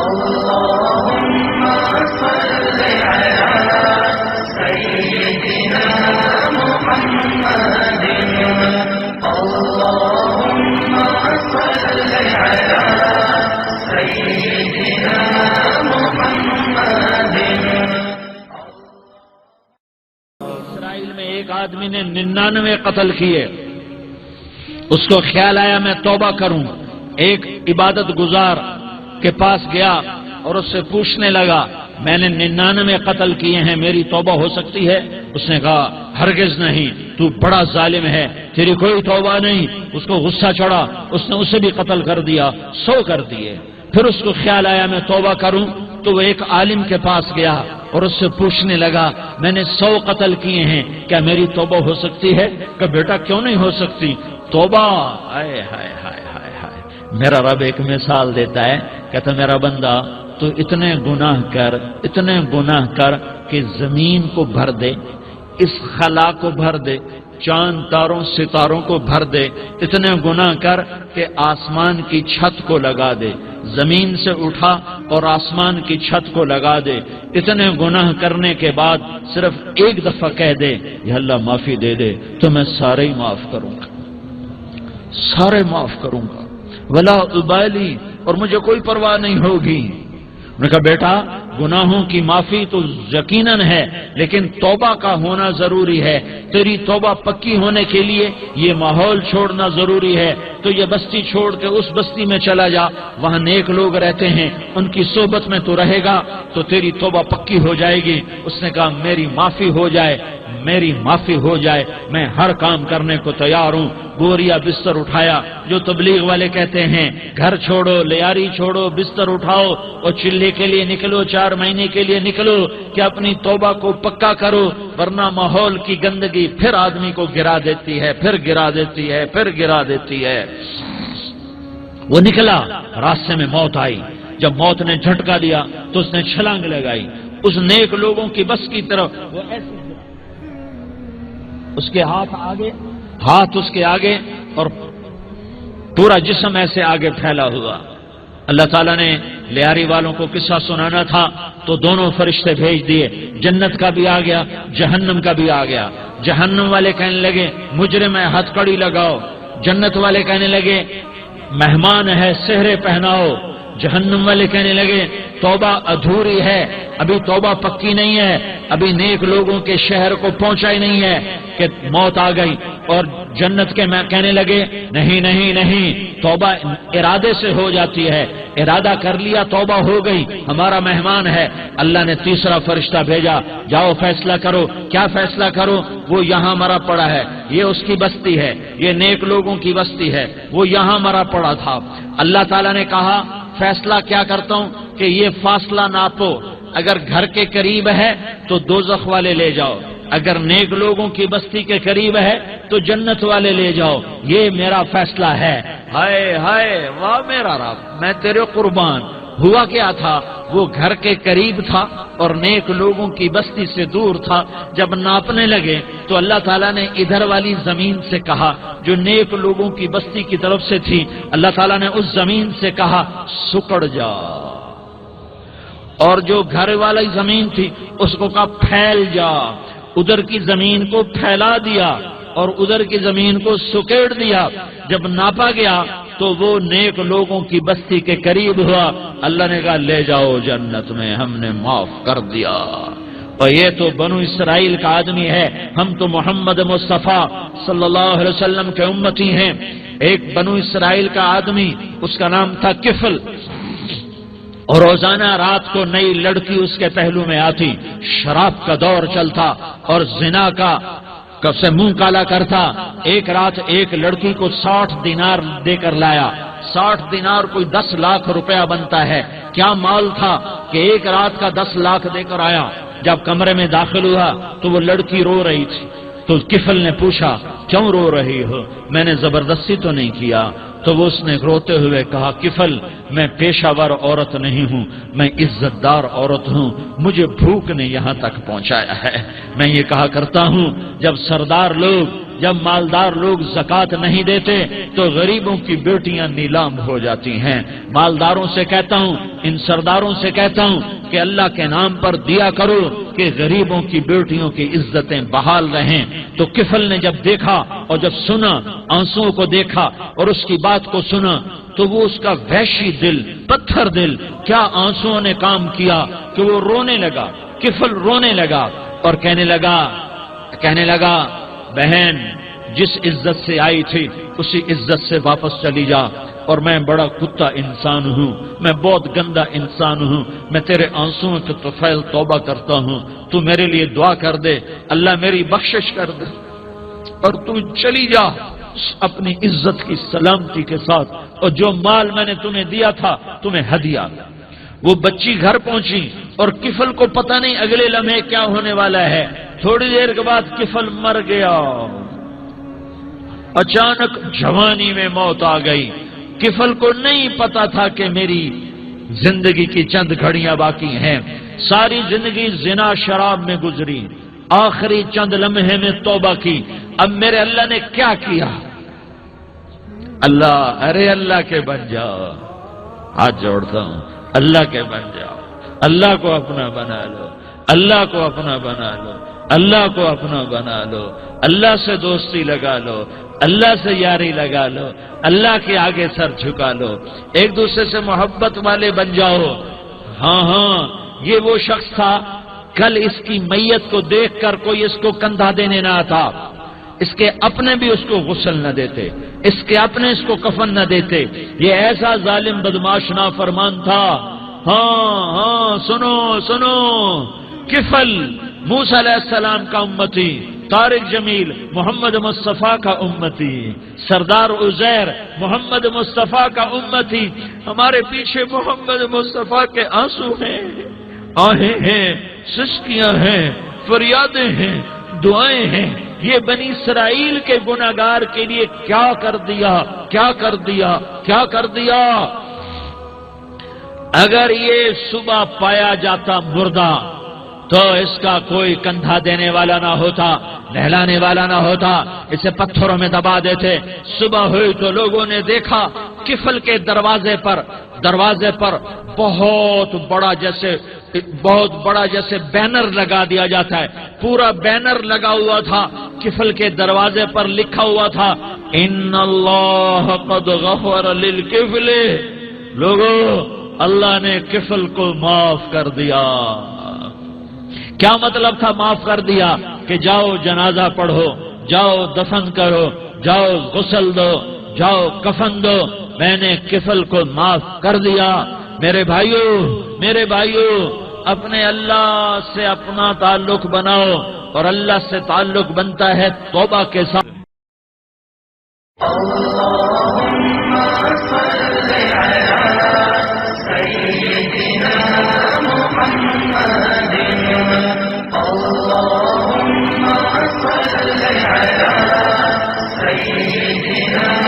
اللهم صل على سيدنا محمد اللهم صل على سيدنا محمد۔ اسرائیل میں ایک آدمی نے 99 قتل کیے، اس کو خیال آیا میں توبہ کروں، ایک عبادت گزار کے پاس گیا اور اس سے پوچھنے لگا میں نے 99 قتل کیے ہیں، میری توبہ ہو سکتی ہے؟ اس نے کہا ہرگز نہیں، تو بڑا ظالم ہے، تیری کوئی توبہ نہیں۔ اس کو غصہ چڑھا، اس نے اسے بھی قتل کر دیا، 100 کر دیے۔ پھر اس کو خیال آیا میں توبہ کروں، تو وہ ایک عالم کے پاس گیا اور اس سے پوچھنے لگا میں نے 100 قتل کیے ہیں، کیا میری توبہ ہو سکتی ہے؟ کہ بیٹا کیوں نہیں ہو سکتی توبہ؟ ہائے ہائے ہائے ہائے ہائے، میرا رب ایک مثال دیتا ہے، کہتا میرا بندہ تو اتنے گناہ کر کہ زمین کو بھر دے، اس خلا کو بھر دے، چاند تاروں ستاروں کو بھر دے، اتنے گناہ کر کہ آسمان کی چھت کو لگا دے، زمین سے اٹھا اور آسمان کی چھت کو لگا دے، اتنے گناہ کرنے کے بعد صرف ایک دفعہ کہہ دے یا اللہ معافی دے دے تو میں سارے ہی معاف کروں گا، سارے معاف کروں گا، ولا ابالی، اور مجھے کوئی پرواہ نہیں ہوگی۔ میں نے کہا بیٹا گناہوں کی معافی تو یقیناً ہے، لیکن توبہ کا ہونا ضروری ہے، تیری توبہ پکی ہونے کے لیے یہ ماحول چھوڑنا ضروری ہے، تو یہ بستی چھوڑ کے اس بستی میں چلا جا، وہاں نیک لوگ رہتے ہیں، ان کی صحبت میں تو رہے گا تو تیری توبہ پکی ہو جائے گی۔ اس نے کہا میری معافی ہو جائے، میری معافی ہو جائے، میں ہر کام کرنے کو تیار ہوں۔ بوریا بستر اٹھایا، جو تبلیغ والے کہتے ہیں گھر چھوڑو، لیاری چھوڑو، بستر اٹھاؤ اور چلے کے لیے نکلو، 4 مہینے کے لیے نکلو کہ اپنی توبہ کو پکا کرو، ورنہ ماحول کی گندگی پھر آدمی کو گرا دیتی ہے، پھر گرا دیتی ہے، پھر گرا دیتی ہے۔ وہ نکلا، راستے میں موت آئی، جب موت نے جھٹکا دیا تو اس نے چھلانگ لگائی اس نیک لوگوں کی بس کی طرف، وہ ایسے اس کے ہاتھ اس کے آگے اور پورا جسم ایسے آگے پھیلا ہوا۔ اللہ تعالیٰ نے لیاری والوں کو قصہ سنانا تھا تو دونوں فرشتے بھیج دیے، جنت کا بھی آ گیا، جہنم کا بھی آ گیا۔ جہنم والے کہنے لگے مجرم ہے، ہتھ کڑی لگاؤ، جنت والے کہنے لگے مہمان ہے، سہرے پہناؤ۔ جہنم والے کہنے لگے توبہ ادھوری ہے، ابھی توبہ پکی نہیں ہے، ابھی نیک لوگوں کے شہر کو پہنچا ہی نہیں ہے کہ موت آ گئی۔ اور جنت کے میں کہنے لگے نہیں نہیں نہیں، توبہ ارادے سے ہو جاتی ہے، ارادہ کر لیا توبہ ہو گئی، ہمارا مہمان ہے۔ اللہ نے تیسرا فرشتہ بھیجا، جاؤ فیصلہ کرو۔ کیا فیصلہ کرو؟ وہ یہاں مرا پڑا ہے، یہ اس کی بستی ہے، یہ نیک لوگوں کی بستی ہے، وہ یہاں مرا پڑا تھا۔ اللہ تعالیٰ نے کہا فیصلہ کیا کرتا ہوں کہ یہ فاصلہ ناپو، اگر گھر کے قریب ہے تو دوزخ والے لے جاؤ، اگر نیک لوگوں کی بستی کے قریب ہے تو جنت والے لے جاؤ، یہ میرا فیصلہ ہے۔ ہائے ہائے واہ میرا رب، میں تیرے قربان۔ ہوا کیا تھا؟ وہ گھر کے قریب تھا اور نیک لوگوں کی بستی سے دور تھا۔ جب ناپنے لگے تو اللہ تعالیٰ نے ادھر والی زمین سے کہا جو نیک لوگوں کی بستی کی طرف سے تھی، اللہ تعالیٰ نے اس زمین سے کہا سکڑ جا، اور جو گھر والی زمین تھی اس کو کہا پھیل جا۔ ادھر کی زمین کو پھیلا دیا اور ادھر کی زمین کو سکیڑ دیا۔ جب ناپا گیا تو وہ نیک لوگوں کی بستی کے قریب ہوا۔ اللہ نے کہا لے جاؤ جنت میں، ہم نے معاف کر دیا۔ اور یہ تو بنو اسرائیل کا آدمی ہے، ہم تو محمد مصطفیٰ صلی اللہ علیہ وسلم کے امتی ہیں۔ ایک بنو اسرائیل کا آدمی، اس کا نام تھا کفل، اور روزانہ رات کو نئی لڑکی اس کے پہلو میں آتی، شراب کا دور چلتا اور زنا کا کب سے منہ کالا کرتا۔ ایک رات ایک لڑکی کو 60 دینار دے کر لایا۔ 60 دینار کوئی 10 لاکھ روپیہ بنتا ہے۔ کیا مال تھا کہ ایک رات کا 10 لاکھ دے کر آیا۔ جب کمرے میں داخل ہوا تو وہ لڑکی رو رہی تھی، تو کفل نے پوچھا کیوں رو رہی ہو؟ میں نے زبردستی تو نہیں کیا۔ تو وہ اس نے روتے ہوئے کہا کفل میں پیشہ ور عورت نہیں ہوں، میں عزت دار عورت ہوں، مجھے بھوک نے یہاں تک پہنچایا ہے۔ میں یہ کہا کرتا ہوں جب سردار لوگ جب مالدار لوگ زکات نہیں دیتے تو غریبوں کی بیٹیاں نیلام ہو جاتی ہیں۔ مالداروں سے کہتا ہوں، ان سرداروں سے کہتا ہوں کہ اللہ کے نام پر دیا کرو کہ غریبوں کی بیٹیوں کی عزتیں بحال رہیں۔ تو کفل نے جب دیکھا اور جب سنا، آنسوؤں کو دیکھا اور اس کی بات کو سنا، تو وہ اس کا وحشی دل، پتھر دل، کیا آنسوؤں نے کام کیا کہ وہ رونے لگا، کفل رونے لگا اور کہنے لگا بہن جس عزت سے آئی تھی اسی عزت سے واپس چلی جا، اور میں بڑا کتا انسان ہوں، میں بہت گندا انسان ہوں، میں تیرے آنسوؤں کے طفیل توبہ کرتا ہوں، تو میرے لیے دعا کر دے، اللہ میری بخشش کر دے، اور تو چلی جا اپنی عزت کی سلامتی کے ساتھ، اور جو مال میں نے تمہیں دیا تھا تمہیں ہدیہ۔ وہ بچی گھر پہنچی اور کفل کو پتہ نہیں اگلے لمحے کیا ہونے والا ہے۔ تھوڑی دیر کے بعد کفل مر گیا، اچانک جوانی میں موت آ گئی۔ کفل کو نہیں پتا تھا کہ میری زندگی کی چند گھڑیاں باقی ہیں، ساری زندگی زنا شراب میں گزری، آخری چند لمحے میں توبہ کی، اب میرے اللہ نے کیا کیا؟ اللہ، ارے اللہ کے بن جاؤ، ہاتھ جوڑتا ہوں، اللہ کے بن جاؤ، اللہ کو اپنا بنا لو، اللہ کو اپنا بنا لو، اللہ کو اپنا بنا لو، اللہ سے دوستی لگا لو، اللہ سے یاری لگا لو، اللہ کے آگے سر جھکا لو، ایک دوسرے سے محبت والے بن جاؤ۔ ہاں یہ وہ شخص تھا، کل اس کی میت کو دیکھ کر کوئی اس کو کندھا دینے نہ آتا، اس کے اپنے بھی اس کو غسل نہ دیتے، اس کے اپنے اس کو کفن نہ دیتے، یہ ایسا ظالم بدماش نافرمان تھا۔ ہاں سنو، کفل موسیٰ علیہ السلام کا امتی، طارق جمیل محمد مصطفیٰ کا امتی، سردار عزیر محمد مصطفیٰ کا امتی، ہمارے پیچھے محمد مصطفیٰ کے آنسو ہیں، آہیں ہیں، سسکیاں ہیں، فریادیں ہیں، دعائیں ہیں۔ یہ بنی اسرائیل کے گناہگار کے لیے کیا کر دیا۔ اگر یہ صبح پایا جاتا مردہ تو اس کا کوئی کندھا دینے والا نہ ہوتا، نہلانے والا نہ ہوتا، اسے پتھروں میں دبا دیتے۔ صبح ہوئی تو لوگوں نے دیکھا کفل کے دروازے پر بہت بڑا جیسے بینر لگا دیا جاتا ہے، پورا بینر لگا ہوا تھا، کفل کے دروازے پر لکھا ہوا تھا ان اللہ قد غفر للکفل، لوگوں اللہ نے کفل کو معاف کر دیا۔ کیا مطلب تھا معاف کر دیا؟ کہ جاؤ جنازہ پڑھو، جاؤ دفن کرو، جاؤ غسل دو، جاؤ کفن دو، میں نے کفل کو معاف کر دیا۔ میرے بھائیو اپنے اللہ سے اپنا تعلق بناؤ، اور اللہ سے تعلق بنتا ہے توبہ کے ساتھ۔ اللهم صل على سيدنا محمد، اللهم صل على سيدنا